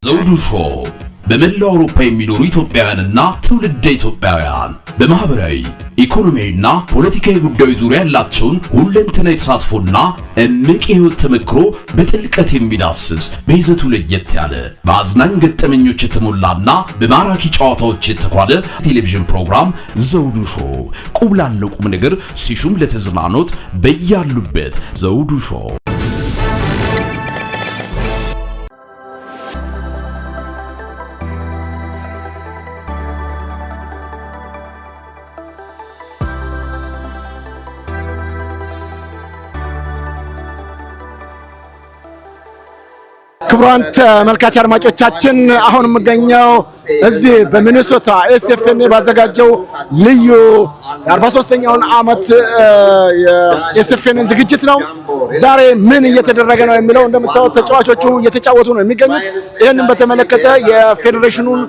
ዘውዱ ሾው በመላው አውሮፓ የሚኖሩ ኢትዮጵያውያንና ትውልደ ኢትዮጵያውያን በማህበራዊ ኢኮኖሚያዊና ፖለቲካዊ ጉዳዮች ዙሪያ ያላቸውን ሁለንተናዊ ተሳትፎና እምቅ የህይወት ተመክሮ በጥልቀት የሚዳስስ በይዘቱ ለየት ያለ በአዝናኝ ገጠመኞች የተሞላና በማራኪ ጨዋታዎች የተኳለ ቴሌቪዥን ፕሮግራም ዘውዱ ሾው ቁም ላለው ቁም ነገር ሲሹም ለተዝናኖት በያሉበት ዘውዱ ሾው። ክቡራን ተመልካች አድማጮቻችን አሁን የምገኘው እዚህ በሚኒሶታ ኤስኤፍኤን ባዘጋጀው ልዩ 43ኛውን ዓመት የኤስኤፍኤን ዝግጅት ነው። ዛሬ ምን እየተደረገ ነው የሚለው እንደምታዩት ተጫዋቾቹ እየተጫወቱ ነው የሚገኙት። ይህንን በተመለከተ የፌዴሬሽኑን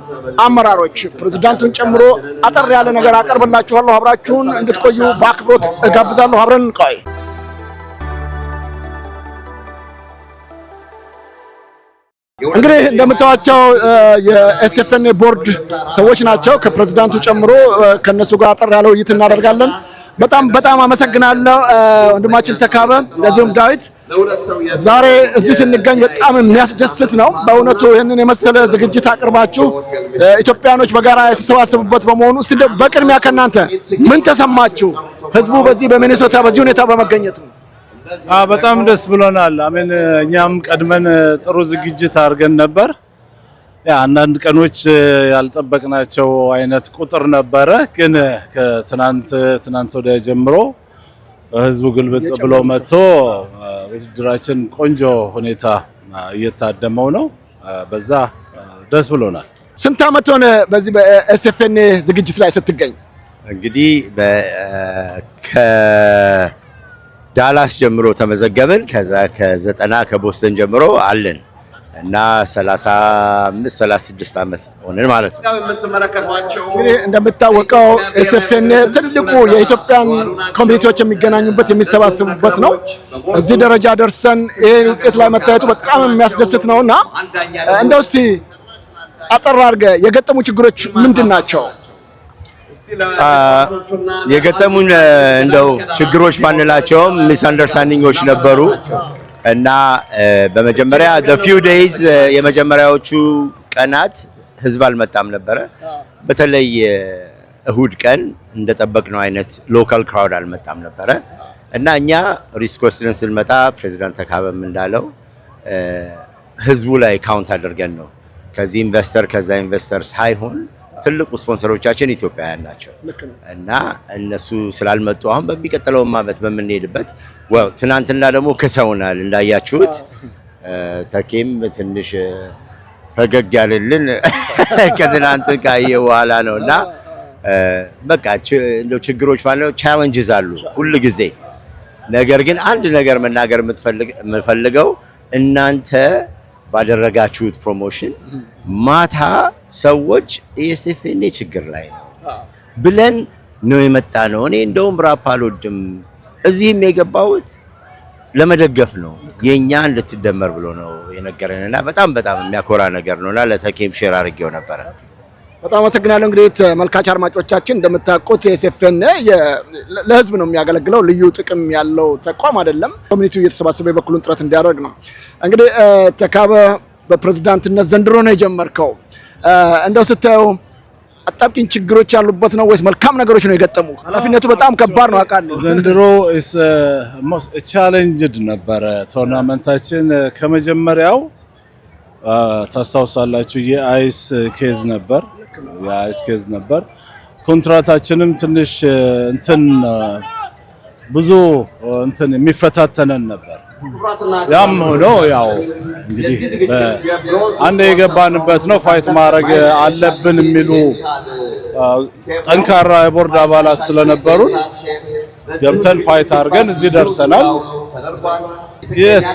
አመራሮች ፕሬዝዳንቱን ጨምሮ አጠር ያለ ነገር አቀርብላችኋለሁ። አብራችሁን እንድትቆዩ በአክብሮት እጋብዛለሁ። አብረን እንቆይ። እንግዲህ እንደምታዋቸው የኤስኤፍኤን ቦርድ ሰዎች ናቸው። ከፕሬዝዳንቱ ጨምሮ ከነሱ ጋር አጠር ያለው ውይይት እናደርጋለን። በጣም አመሰግናለሁ ወንድማችን ተካበ ለዚህም ዳዊት። ዛሬ እዚህ ስንገኝ በጣም የሚያስደስት ነው በእውነቱ። ይህንን የመሰለ ዝግጅት አቅርባችሁ ኢትዮጵያኖች በጋራ የተሰባሰቡበት በመሆኑ እስቲ በቅድሚያ ከናንተ ምን ተሰማችሁ? ህዝቡ በዚህ በሚኒሶታ በዚህ ሁኔታ በመገኘቱ በጣም ደስ ብሎናል። አሜን። እኛም ቀድመን ጥሩ ዝግጅት አድርገን ነበር። አንዳንድ ቀኖች ያልጠበቅናቸው አይነት ቁጥር ነበረ፣ ግን ከትናንት ወዲያ ጀምሮ ህዝቡ ግልብጥ ብሎ መጥቶ ውድድራችን ቆንጆ ሁኔታ እየታደመው ነው። በዛ ደስ ብሎናል። ስንት ዓመት ሆነ በዚህ በኤስኤፍኤን ዝግጅት ላይ ስትገኝ? እንግዲህ ዳላስ ጀምሮ ተመዘገብን። ከዛ ከ90 ከቦስተን ጀምሮ አለን እና 35-36 ዓመት ሆነን ማለት ነው። እንግዲህ እንደምታወቀው ኤስኤፍኤን ትልቁ የኢትዮጵያን ኮሚኒቲዎች የሚገናኙበት የሚሰባሰቡበት ነው። እዚህ ደረጃ ደርሰን ይሄን ውጤት ላይ መታየቱ በጣም የሚያስደስት ነውና እንደው እስቲ አጠር አድርገህ የገጠሙ ችግሮች ምንድን ናቸው? የገጠሙን እንደው ችግሮች ባንላቸውም ሚስ አንደርስታንዲንጎች ነበሩ እና በመጀመሪያ the few days የመጀመሪያዎቹ ቀናት ህዝብ አልመጣም ነበረ። በተለይ እሁድ ቀን እንደጠበቅነው አይነት ሎካል ክራውድ አልመጣም ነበረ እና እኛ ሪስክ ወስደን ስንመጣ ፕሬዝዳንት ተካበም እንዳለው ህዝቡ ላይ ካውንት አድርገን ነው። ከዚህ ኢንቨስተር ከዛ ኢንቨስተር ሳይሆን ትልቁ ስፖንሰሮቻችን ኢትዮጵያውያን ናቸው እና እነሱ ስላልመጡ አሁን በሚቀጥለው ዓመት በመንሄድበት ትናንትና ደግሞ ከሰውናል እንዳያችሁት። ተኬም ትንሽ ፈገግ ያለልን ከትናንት ካየ በኋላ ነውና በቃ እንደው ችግሮች ማለት ቻሌንጅስ አሉ ሁሉ ጊዜ። ነገር ግን አንድ ነገር መናገር የምፈልገው እናንተ ባደረጋችሁት ፕሮሞሽን ማታ ሰዎች ኤስኤፍኤን ችግር ላይ ነው ብለን ነው የመጣ ነው። እኔ እንደውም ራፕ አልወድም እዚህም የገባሁት ለመደገፍ ነው የኛ እንድትደመር ብሎ ነው የነገረንና በጣም የሚያኮራ ነገር ነውና ለተኬም ሼር አድርጌው ነበር። በጣም አመሰግናለሁ። እንግዲህ ተመልካች አድማጮቻችን እንደምታውቁት ኤስኤፍኤን ለህዝብ ነው የሚያገለግለው፣ ልዩ ጥቅም ያለው ተቋም አይደለም። ኮሚኒቲው እየተሰባሰበ በኩሉን ጥረት እንዲያደርግ ነው። እንግዲህ ተካበ በፕሬዝዳንትነት ዘንድሮ ነው የጀመርከው። እንደው ስታየው አጣብቂኝ ችግሮች ያሉበት ነው ወይስ መልካም ነገሮች ነው የገጠሙ? ኃላፊነቱ በጣም ከባድ ነው አውቃለሁ። ዘንድሮ ቻሌንጅድ ነበረ ቶርናመንታችን። ከመጀመሪያው ታስታውሳላችሁ የአይስ ኬዝ ነበር። ኮንትራታችንም ትንሽ ብዙ የሚፈታተነን ነበር። ያም ሆኖ ያው እንግዲህ አንድ የገባንበት ነው ፋይት ማድረግ አለብን የሚሉ ጠንካራ የቦርድ አባላት ስለነበሩ ገብተን ፋይት አድርገን እዚህ ደርሰናል። yes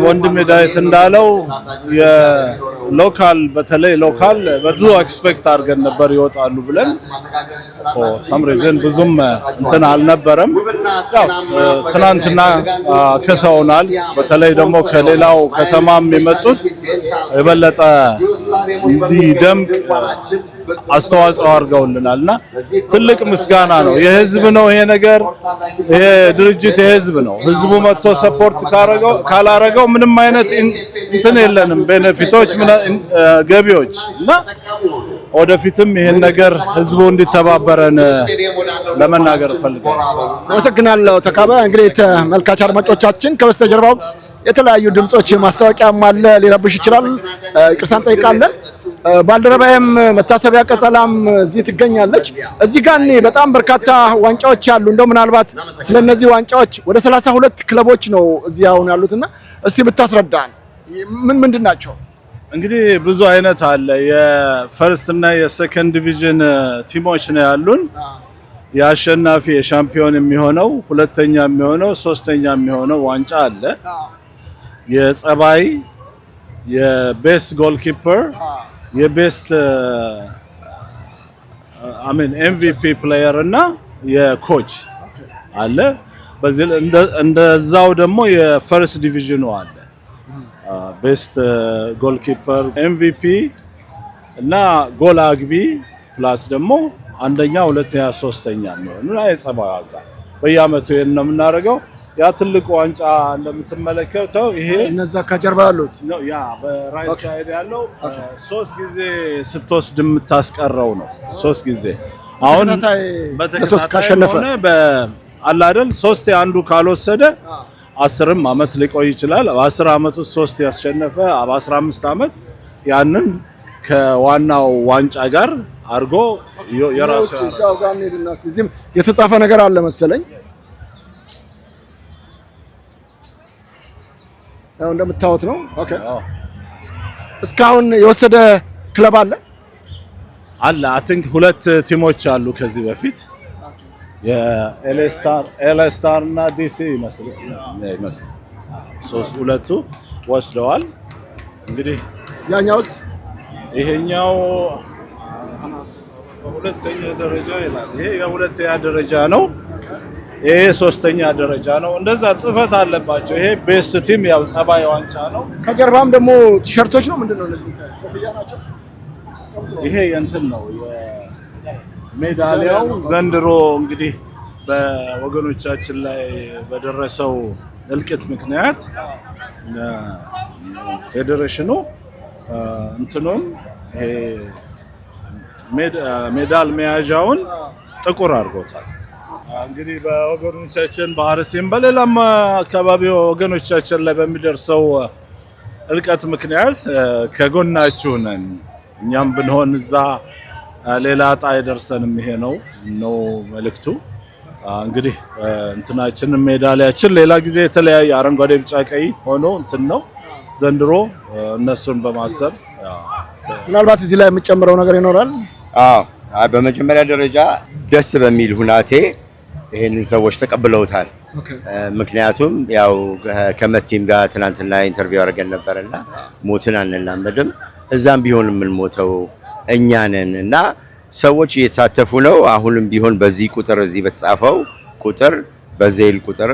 ወንድሜ ዳዊት እንዳለው የሎካል በተለይ ሎካል ብዙ ኤክስፔክት አድርገን ነበር ይወጣሉ ብለን for some reason ብዙም እንትን አልነበረም። ያው ትናንትና ከሰውናል። በተለይ ደግሞ ከሌላው ከተማም የመጡት የበለጠ እንዲደምቅ አስተዋጽኦ አድርገውልናልና ትልቅ ምስጋና ነው። የህዝብ ነው ይሄ ነገር፣ ይሄ ድርጅት የህዝብ ነው። ህዝቡ መጥቶ ሰፖርት ካላረገው ምንም አይነት እንትን የለንም፣ ቤኔፊቶች ገቢዎች እና ወደፊትም ይሄን ነገር ህዝቡ እንዲተባበረን ለመናገር ፈልጋለሁ። አመሰግናለሁ ተካባ። እንግዲህ ተመልካች አድማጮቻችን ከበስተጀርባው የተለያዩ ድምጾች ማስታወቂያም አለ፣ ሊረብሽ ይችላል፣ ይቅርታ እንጠይቃለን። ባልደረባዬም መታሰቢያ ቀጸላም እዚህ ትገኛለች። እዚህ ጋር በጣም በርካታ ዋንጫዎች አሉ። እንደው ምናልባት ስለነዚህ ዋንጫዎች ወደ 32 ክለቦች ነው እዚህ አሁን ያሉትና እስቲ ብታስረዳን ምንድን ናቸው? እንግዲህ ብዙ አይነት አለ። የፈርስት እና የሰከንድ ዲቪዥን ቲሞች ነው ያሉን። የአሸናፊ የሻምፒዮን የሚሆነው ሁለተኛ የሚሆነው ሶስተኛ የሚሆነው ዋንጫ አለ። የጸባይ የቤስት ጎልኪፐር የቤስት ኤምቪፒ ፕሌየር እና የኮች አለ። በዚህ እንደዛው ደግሞ የፈርስት ዲቪዥኑ አለ። ቤስት ጎልኪፐር ኤምቪፒ እና ጎል አግቢ ፕላስ ደግሞ አንደኛ ሁለተኛ ሶስተኛ ነው። የጸባይ ዋጋ በየአመቱ ይሄን ነው የምናደርገው። ያ ትልቁ ዋንጫ እንደምትመለከተው ይሄ እነዛ ከጀርባ ያሉት ነው። ያ በራይት ሳይድ ያለው 3 ጊዜ ስትወስድ የምታስቀረው ነው። 3 ጊዜ አሁን በተከታታይ ካሸነፈ በአላ አይደል 3 አንዱ ካልወሰደ 10 አመት ሊቆይ ይችላል። በ10 አመት ውስጥ 3 ያስሸነፈ በ15 አመት ያንን ከዋናው ዋንጫ ጋር አርጎ የራሱ ያው ጋር ሄድና እዚህም የተጻፈ ነገር አለ መሰለኝ። ያው እንደምታዩት ነው። ኦኬ እስካሁን የወሰደ ክለብ አለ አይ ቲንክ 2 ቲሞች አሉ ከዚህ በፊት የኤልስታር እና ዲሲ ይመስል ሁለቱ ወስደዋል። እንግዲህ ያኛውስ ይሄኛው ሁለተኛ ደረጃ ይላል። ይሄ የሁለተኛ ደረጃ ነው። ይሄ ሶስተኛ ደረጃ ነው። እንደዛ ጽፈት አለባቸው። ይሄ ቤስት ቲም ያው ጸባይ ዋንጫ ነው። ከጀርባም ደግሞ ቲሸርቶች ነው ምንድነው እነዚህ ኮፍያ ናቸው። ይሄ እንትን ነው ሜዳሊያው ዘንድሮ እንግዲህ በወገኖቻችን ላይ በደረሰው እልቂት ምክንያት ፌዴሬሽኑ እንትኑን ይሄ ሜዳል መያዣውን ጥቁር አድርጎታል። እንግዲህ በወገኖቻችን በአርሲም በሌላም አካባቢ ወገኖቻችን ላይ በሚደርሰው እልቂት ምክንያት ከጎናችሁ ነን። እኛም ብንሆን እዛ ሌላ ጣ አይደርሰንም። ይሄ ነው መልእክቱ። እንግዲህ እንትናችን ሜዳሊያችን ሌላ ጊዜ የተለያየ አረንጓዴ፣ ቢጫ፣ ቀይ ሆኖ እንትን ነው። ዘንድሮ እነሱን በማሰብ ምናልባት እዚህ ላይ የምጨምረው ነገር ይኖራል። በመጀመሪያ ደረጃ ደስ በሚል ሁናቴ ይሄንን ሰዎች ተቀብለውታል። ምክንያቱም ያው ከመቲም ጋር ትናንትና ኢንተርቪው አድርገን ነበርና ሞትን አንላመድም፣ እዛም ቢሆን የምንሞተው እኛ ነን እና ሰዎች እየተሳተፉ ነው። አሁንም ቢሆን በዚህ ቁጥር እዚህ በተጻፈው ቁጥር በዜል ቁጥር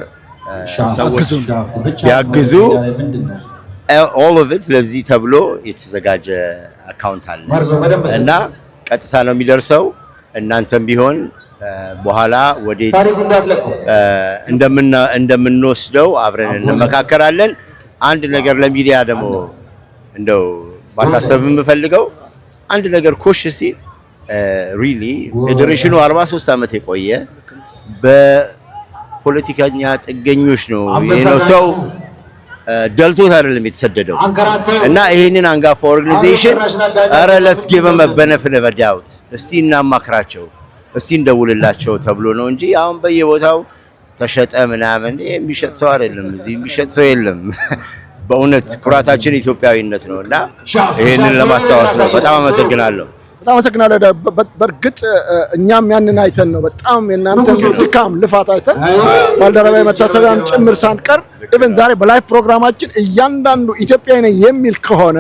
ሰዎች ያግዙ all of it ለዚህ ተብሎ የተዘጋጀ አካውንት አለ እና ቀጥታ ነው የሚደርሰው። እናንተም ቢሆን በኋላ ወዴት እንደምንወስደው አብረን እንመካከራለን። አንድ ነገር ለሚዲያ ደግሞ እንደው ማሳሰብ የምፈልገው አንድ ነገር ኮሽ ሲል ሪሊ ፌዴሬሽኑ 43 አመት የቆየ በፖለቲከኛ ጥገኞች ነው የነው ሰው ደልቶት አይደለም የተሰደደው እና ይሄንን አንጋፋ ኦርጋናይዜሽን አረ let's give them a benefit of a doubt እስቲ እናማክራቸው እስቲ እንደውልላቸው ተብሎ ነው እንጂ አሁን በየቦታው ተሸጠ ምናምን የሚሸጥ ሰው አይደለም። እዚህ የሚሸጥ ሰው የለም። በእውነት ኩራታችን ኢትዮጵያዊነት ነውና ይሄንን ለማስታወስ ነው። በጣም አመሰግናለሁ። በጣም አመሰግናለሁ። በርግጥ እኛም ያንን አይተን ነው በጣም የእናንተን ድካም ልፋት አይተን ባልደረባ መታሰቢያም ጭምር ሳንቀር ኢቨን ዛሬ በላይቭ ፕሮግራማችን እያንዳንዱ ኢትዮጵያዊ ነኝ የሚል ከሆነ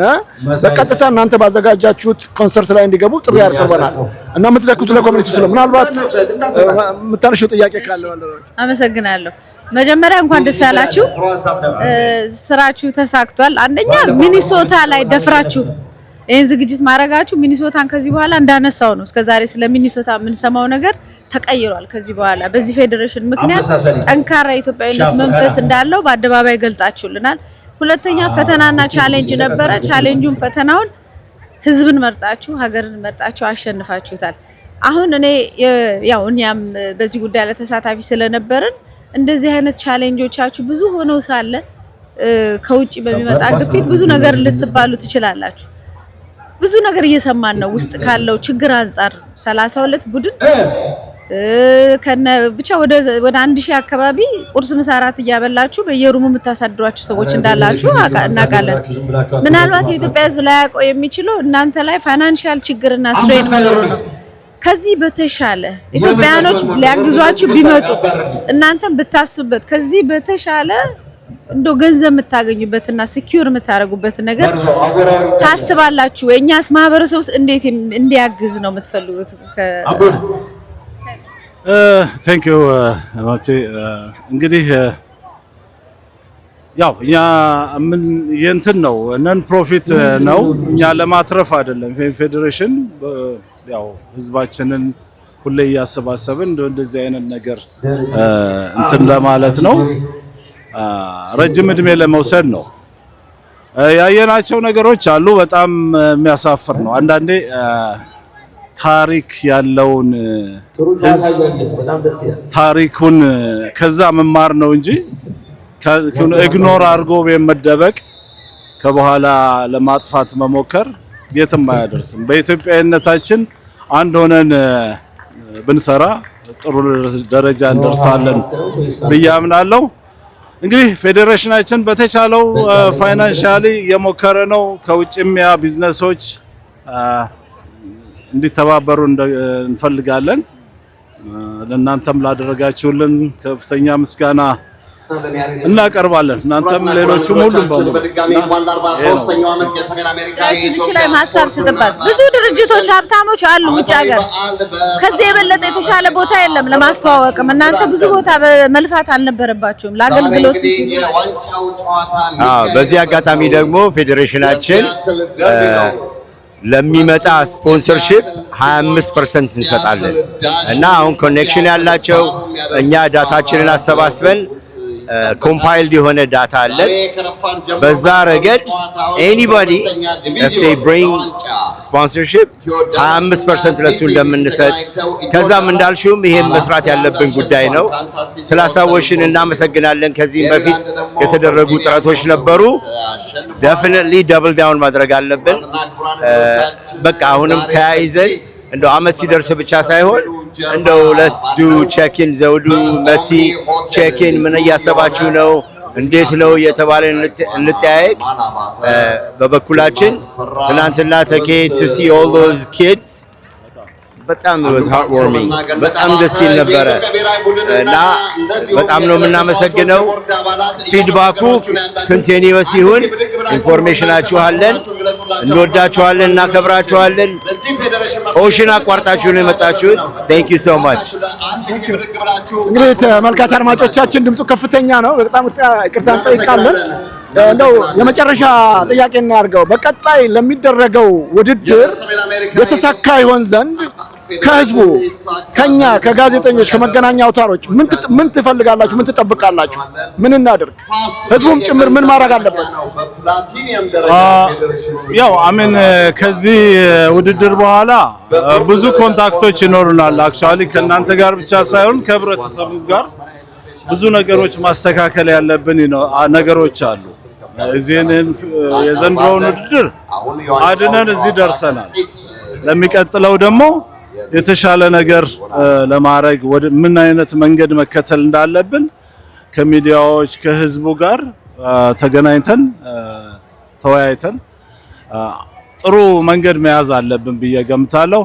በቀጥታ እናንተ ባዘጋጃችሁት ኮንሰርት ላይ እንዲገቡ ጥሪ ያቀርበናል እና የምትደክሙት ለኮሚኒቲ ስለ ምናልባት የምታነሺው ጥያቄ ካለ አመሰግናለሁ። መጀመሪያ እንኳን ደስ ያላችሁ፣ ስራችሁ ተሳክቷል። አንደኛ ሚኒሶታ ላይ ደፍራችሁ ይሄን ዝግጅት ማድረጋችሁ ሚኒሶታን ከዚህ በኋላ እንዳነሳው ነው። እስከዛሬ ስለ ሚኒሶታ የምንሰማው ነገር ተቀይሯል። ከዚህ በኋላ በዚህ ፌዴሬሽን ምክንያት ጠንካራ ኢትዮጵያዊነት መንፈስ እንዳለው በአደባባይ ገልጣችሁልናል። ሁለተኛ ፈተናና ቻሌንጅ ነበረ። ቻሌንጁን ፈተናውን ህዝብን መርጣችሁ ሀገርን መርጣችሁ አሸንፋችሁታል። አሁን እኔ ያው እኛም በዚህ ጉዳይ ላይ ተሳታፊ ስለነበርን እንደዚህ አይነት ቻሌንጆቻችሁ ብዙ ሆነው ሳለ ከውጪ በሚመጣ ግፊት ብዙ ነገር ልትባሉ ትችላላችሁ። ብዙ ነገር እየሰማን ነው። ውስጥ ካለው ችግር አንፃር 32 ቡድን ከነ ብቻ ወደ 1000 አካባቢ ቁርስ ምሳ እራት እያበላችሁ በየሩሙ የምታሳድሯችሁ ሰዎች እንዳላችሁ እናውቃለን። ምናልባት የኢትዮጵያ ህዝብ ላይ ያውቀው የሚችለው እናንተ ላይ ፋይናንሻል ችግርና ስትሬን መኖሩ ነው። ከዚህ በተሻለ ኢትዮጵያኖች ሊያግዟችሁ ቢመጡ እናንተም ብታስቡበት ከዚህ በተሻለ እንደው ገንዘብ የምታገኙበትና ሲኪዩር የምታረጉበት ነገር ታስባላችሁ? እኛስ ማህበረሰቡስ እንዴት እንዲያግዝ ነው የምትፈልጉት? ቴንክ ዩ ማቴ። እንግዲህ ያው እኛ ምን የእንትን ነው ነን ፕሮፊት ነው፣ እኛ ለማትረፍ አይደለም። ፌዴሬሽን ያው ህዝባችንን ሁሌ እያሰባሰብን እንደዚህ አይነት ነገር እንትን ለማለት ነው፣ ረጅም እድሜ ለመውሰድ ነው። ያየናቸው ነገሮች አሉ፣ በጣም የሚያሳፍር ነው። አንዳንዴ ታሪክ ያለውን ታሪኩን ከዛ መማር ነው እንጂ ኢግኖር አድርጎ በመደበቅ ከበኋላ ለማጥፋት መሞከር የትም አያደርስም። በኢትዮጵያዊነታችን አንድ ሆነን ብንሰራ ጥሩ ደረጃ እንደርሳለን ብዬ አምናለሁ። እንግዲህ ፌዴሬሽናችን በተቻለው ፋይናንሻሊ የሞከረ ነው። ከውጭም ያ ቢዝነሶች እንዲተባበሩ እንፈልጋለን። ለእናንተም ላደረጋችሁልን ከፍተኛ ምስጋና እናቀርባለን። እናንተም ሌሎቹም ሁሉም እዚህ ላይ ማሳብ ስትባት ብዙ ድርጅቶች ሀብታሞች አሉ ውጭ ሀገር። ከዚህ የበለጠ የተሻለ ቦታ የለም ለማስተዋወቅም። እናንተ ብዙ ቦታ መልፋት አልነበረባችሁም ለአገልግሎት ሲሉ። በዚህ አጋጣሚ ደግሞ ፌዴሬሽናችን ለሚመጣ ስፖንሰርሺፕ 25% እንሰጣለን እና አሁን ኮኔክሽን ያላቸው እኛ ዳታችንን አሰባስበን ኮምፓይልድ የሆነ ዳታ አለን። በዛ ረገድ ኤኒባዲ if they bring sponsorship 25% ለሱ እንደምንሰጥ ከዛም እንዳልሽውም ይሄን መስራት ያለብን ጉዳይ ነው። ስላስታወሽን እናመሰግናለን። ከዚህም በፊት የተደረጉ ጥረቶች ነበሩ። definitely double down ማድረግ አለብን። በቃ አሁንም ተያይዘን እንደው አመት ሲደርስ ብቻ ሳይሆን እንደው let's do check in ዘውዱ መቲ check in ምን እያሰባችሁ ነው እንዴት ነው የተባለ እንጠያየቅ። በበኩላችን ትናንትና ተኬ to see all those kids በጣም it was heartwarming በጣም ደስ ይል ነበረ እና በጣም ነው የምናመሰግነው። ፊድባኩ ኮንቲኒዩስ ይሁን። ኢንፎርሜሽናችሁ አለን። እንወዳችኋለን፣ እናከብራችኋለን። ኦሽን አቋርጣችሁ ነው የመጣችሁት። thank you so much። እንግዲህ ተመልካች አድማጮቻችን ድምፁ ከፍተኛ ነው። በጣም ይቅርታ እንጠይቃለን። እንደው የመጨረሻ ጥያቄ እናድርገው። በቀጣይ ለሚደረገው ውድድር የተሳካ ይሆን ዘንድ ከህዝቡ፣ ከኛ፣ ከጋዜጠኞች፣ ከመገናኛ አውታሮች ምን ትፈልጋላችሁ? ምን ትጠብቃላችሁ? ምን እናድርግ? ህዝቡም ጭምር ምን ማድረግ አለበት? ያው አሜን ከዚህ ውድድር በኋላ ብዙ ኮንታክቶች ይኖሩናል። አክቹአሊ ከእናንተ ጋር ብቻ ሳይሆን ከህብረተሰቡ ጋር ብዙ ነገሮች ማስተካከል ያለብን ነገሮች አሉ። እዚህን የዘንድሮውን ውድድር አድነን እዚህ ደርሰናል። ለሚቀጥለው ደግሞ የተሻለ ነገር ለማድረግ ምን አይነት መንገድ መከተል እንዳለብን ከሚዲያዎች ከህዝቡ ጋር ተገናኝተን ተወያይተን ጥሩ መንገድ መያዝ አለብን ብዬ ገምታለሁ።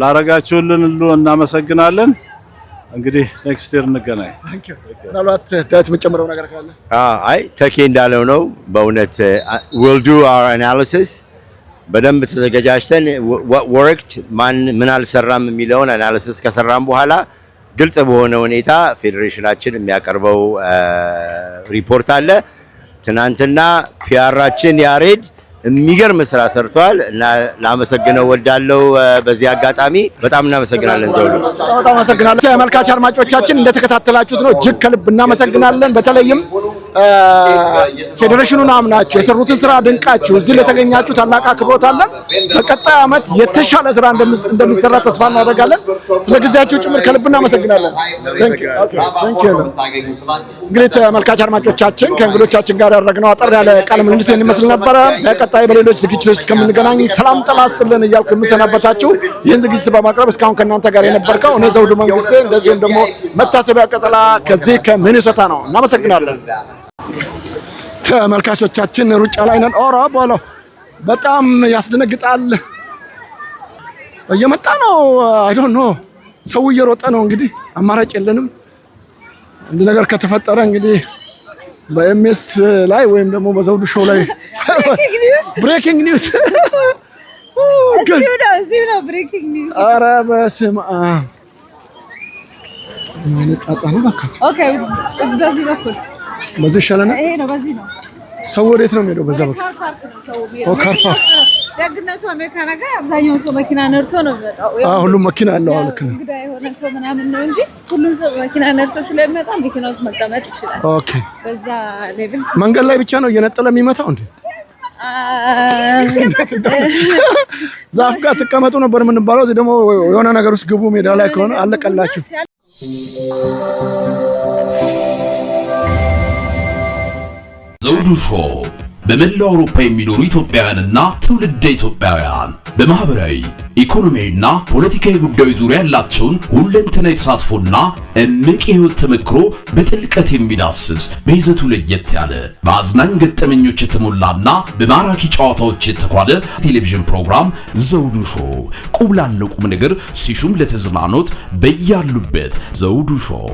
ላረጋችሁልን ሁሉ እናመሰግናለን። እንግዲህ ኔክስት ይር እንገናኝ። ምናልባት ዳዊት የምትጨምረው ነገር ካለ? አይ ተኬ እንዳለው ነው በእውነት we'll do our analysis በደንብ ተዘጋጅተን what worked ምን አልሰራም የሚለውን አናሊሲስ ከሰራም በኋላ ግልጽ በሆነ ሁኔታ ፌዴሬሽናችን የሚያቀርበው ሪፖርት አለ። ትናንትና ፒአራችን ያሬድ የሚገርም ስራ ሰርቷል እና ላመሰግነው ወዳለው በዚህ አጋጣሚ በጣም እናመሰግናለን። ዘውዱ በጣም አመሰግናለሁ። ተመልካች አድማጮቻችን እንደተከታተላችሁት ነው እጅግ ከልብ እናመሰግናለን። በተለይም ፌዴሬሽኑን አምናችሁ የሰሩትን ስራ ድንቃችሁ እዚህ ለተገኛችሁ ታላቅ አክብሮት አለን። በቀጣይ ዓመት የተሻለ ስራ እንደሚሰራ ተስፋ እናደርጋለን። ስለ ጊዜያችሁ ጭምር ከልብ እናመሰግናለን። እንግዲህ ተመልካች አድማጮቻችን ከእንግዶቻችን ጋር ያደረግነው አጠር ያለ ቃለ ምልልስ ይመስል ነበረ። በቀጣይ በሌሎች ዝግጅቶች እስከምንገናኝ ሰላም ጤና ይስጥልን እያልኩ የምሰናበታችሁ ይህን ዝግጅት በማቅረብ እስካሁን ከእናንተ ጋር የነበርከው እኔ ዘውዱ መንግስቴ እንደዚሁም ደግሞ መታሰቢያ ቀጸላ ከዚህ ከሚኒሶታ ነው። እናመሰግናለን። ተመልካቾቻችን ሩጫ ላይ ነን። ኦሮ ቦሎ በጣም ያስደነግጣል። እየመጣ ነው። አይ ዶንት ኖ ሰው እየሮጠ ነው። እንግዲህ አማራጭ የለንም። አንድ ነገር ከተፈጠረ እንግዲህ በኤምኤስ ላይ ወይም ደግሞ በዘውዱ ሾው ላይ ብሬኪንግ ኒውስ እዚሁ ነው ብሬኪንግ ኒውስ። ኧረ በስመ አብ ማለት ጣጣ ነው። በቃ ኦኬ፣ በዚህ በኩል በዚህ ይሻለናል። ይሄ ነው፣ በዚህ ነው። ሰው ወዴት ነው የሚሄደው? በዛ በኩል ካር ፓርክ። ደግነቱ አሜሪካ ነገር አብዛኛው ሰው መኪና ነርቶ ነው የሚመጣው። ሁሉም መኪና አለው። ልክ ነው። እንግዲህ የሆነ ሰው ምናምን ነው እንጂ ሁሉም ሰው መኪና ነርቶ ስለሚመጣ መኪና ውስጥ መቀመጥ ይችላል። ኦኬ፣ በዛ ሌቭል መንገድ ላይ ብቻ ነው እየነጠለ የሚመታው እንዴ? ዛፍ ጋር ተቀመጡ ነበር የምንባለው። እዚህ ደግሞ የሆነ ነገር ውስጥ ግቡ። ሜዳ ላይ ከሆነ አለቀላችሁ። ዘውዱ ሾው በመላው አውሮፓ የሚኖሩ ኢትዮጵያውያንና ትውልደ ኢትዮጵያውያን በማህበራዊ ኢኮኖሚያዊና ፖለቲካዊ ጉዳዮች ዙሪያ ያላቸውን ሁለንተናዊ ተሳትፎና እምቅ የህይወት ተመክሮ በጥልቀት የሚዳስስ በይዘቱ ለየት ያለ በአዝናኝ ገጠመኞች የተሞላና በማራኪ ጨዋታዎች የተኳለ ቴሌቪዥን ፕሮግራም ዘውዱ ሾው ቁም ላለው ቁም ነገር ሲሹም ለተዝናኖት በያሉበት ዘውዱ ሾው